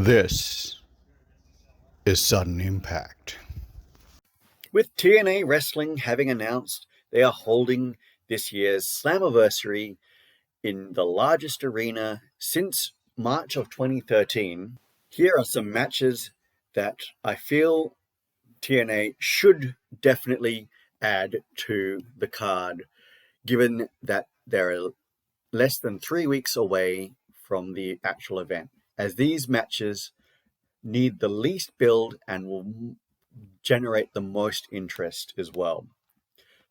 This is Sudden Impact. With TNA Wrestling having announced they are holding this year's Slammiversary in the largest arena since March of 2013, here are some matches that I feel TNA should definitely add to the card, given that they're less than 3 weeks away from the actual event, as these matches need the least build and will generate the most interest as well.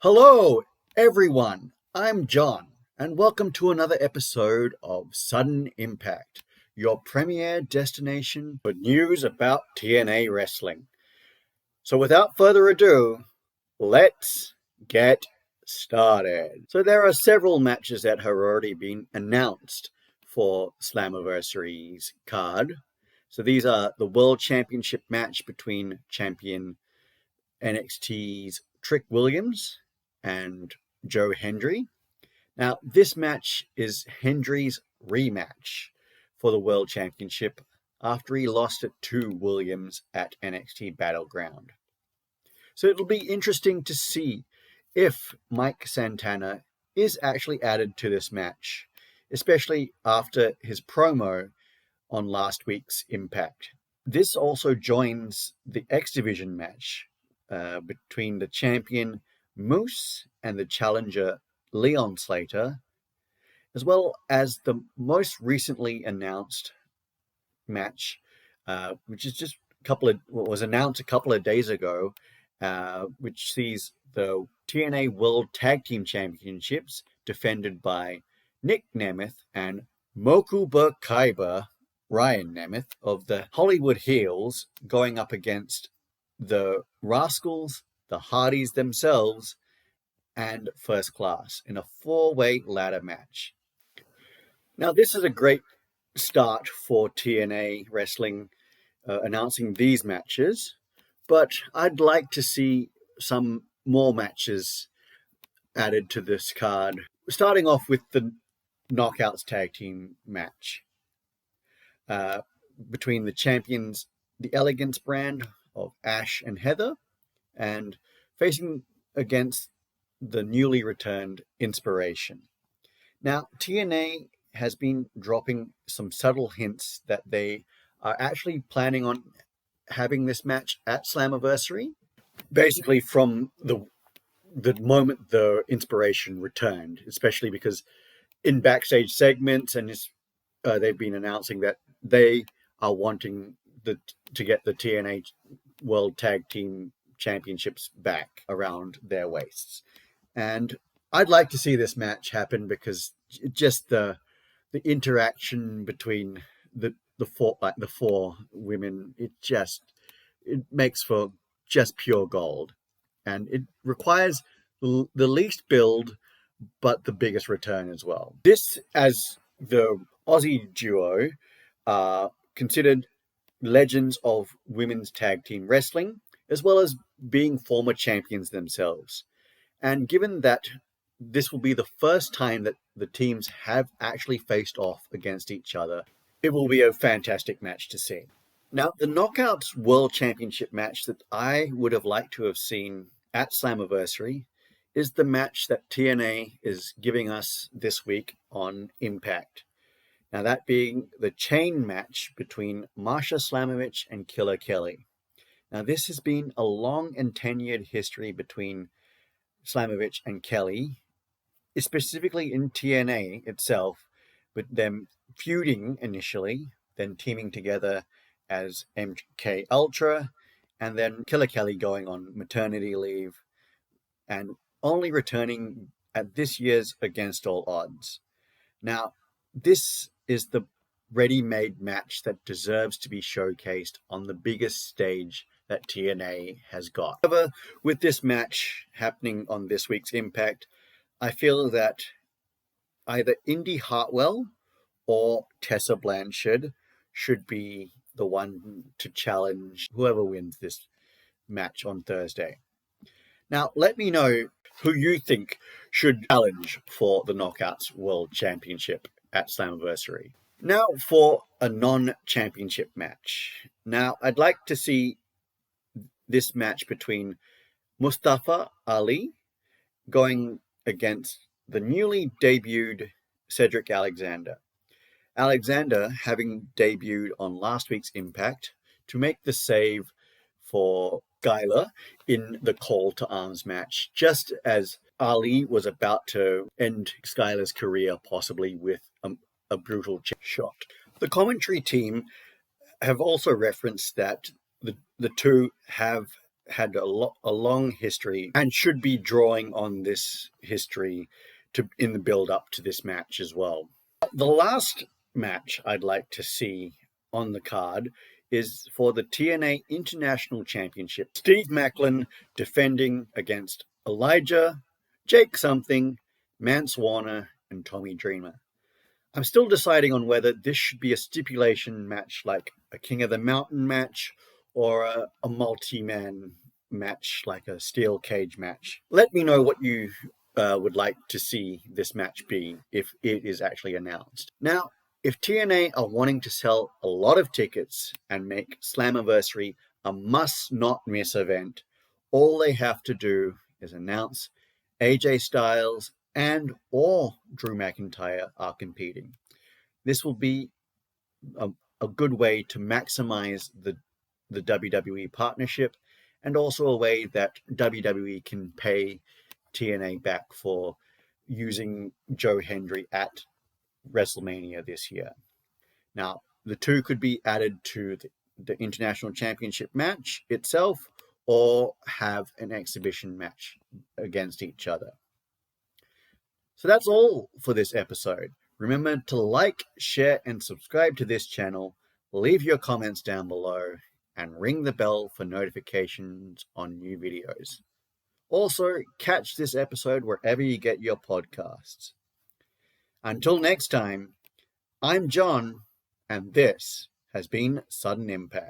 Hello, everyone. I'm John, and welcome to another episode of Sudden Impact, your premier destination for news about TNA Wrestling. So without further ado, let's get started. So there are several matches that have already been announced for Slammiversary's card. So these are the World Championship match between champion NXT's Trick Williams and Joe Hendry. Now, this match is Hendry's rematch for the World Championship after he lost it to Williams at NXT Battleground. So it'll be interesting to see if Mike Santana is actually added to this match, especially after his promo on last week's Impact. This also joins the X Division match between the champion Moose and the challenger Leon Slater, as well as the most recently announced match, which is just was announced a couple of days ago, which sees the TNA World Tag Team Championships defended by Nick Nemeth and Mokuba Kaiba, Ryan Nemeth of the Hollywood Heels, going up against the Rascals, the Hardys themselves, and First Class in a 4-way ladder match. Now, this is a great start for TNA Wrestling announcing these matches, but I'd like to see some more matches added to this card, starting off with the Knockouts Tag Team match between the champions, the Elegance brand of Ash and Heather, and facing against the newly returned Inspiration. Now, TNA has been dropping some subtle hints that they are actually planning on having this match at Slammiversary, basically from the moment the Inspiration returned, especially because in backstage segments and they've been announcing that they are wanting to get the TNA World Tag Team Championships back around their waists. And I'd like to see this match happen because just the interaction between the four women, it makes for just pure gold. And it requires the least build, but the biggest return as well. This, as the Aussie duo, are considered legends of women's tag team wrestling, as well as being former champions themselves. And given that this will be the first time that the teams have actually faced off against each other, it will be a fantastic match to see. Now, the Knockouts World Championship match that I would have liked to have seen at Slammiversary is the match that TNA is giving us this week on Impact. Now, that being the chain match between Marsha Slamovich and Killer Kelly. Now, this has been a long and tenured history between Slamovich and Kelly, specifically in TNA itself, with them feuding initially, then teaming together as MK Ultra, and then Killer Kelly going on maternity leave and only returning at this year's Against All Odds. Now, this is the ready-made match that deserves to be showcased on the biggest stage that TNA has got. However, with this match happening on this week's Impact, I feel that either Indy Hartwell or Tessa Blanchard should be the one to challenge whoever wins this match on Thursday. Now, let me know who you think should challenge for the Knockouts World Championship at Slammiversary. Now for a non-championship match. Now I'd like to see this match between Mustafa Ali going against the newly debuted Cedric Alexander. Alexander having debuted on last week's Impact to make the save for Skyler in the call to arms match, just as Ali was about to end Skyler's career, possibly with a brutal shot. The commentary team have also referenced that the two have had a long history and should be drawing on this history in the build up to this match as well. The last match I'd like to see on the card is for the TNA International Championship. Steve Macklin defending against Elijah, Jake Something, Mance Warner, and Tommy Dreamer. I'm still deciding on whether this should be a stipulation match like a King of the Mountain match or a multi-man match like a steel cage match. Let me know what you would like to see this match be if it is actually announced. Now, if TNA are wanting to sell a lot of tickets and make Slammiversary a must-not-miss event, all they have to do is announce AJ Styles and or Drew McIntyre are competing. This will be a good way to maximize the WWE partnership and also a way that WWE can pay TNA back for using Joe Hendry at WrestleMania this year. Now, the two could be added to the International Championship match itself or have an exhibition match against each other. So that's all for this episode. Remember to like, share, and subscribe to this channel. Leave your comments down below and ring the bell for notifications on new videos. Also, catch this episode wherever you get your podcasts. Until next time, I'm John, and this has been Sudden Impact.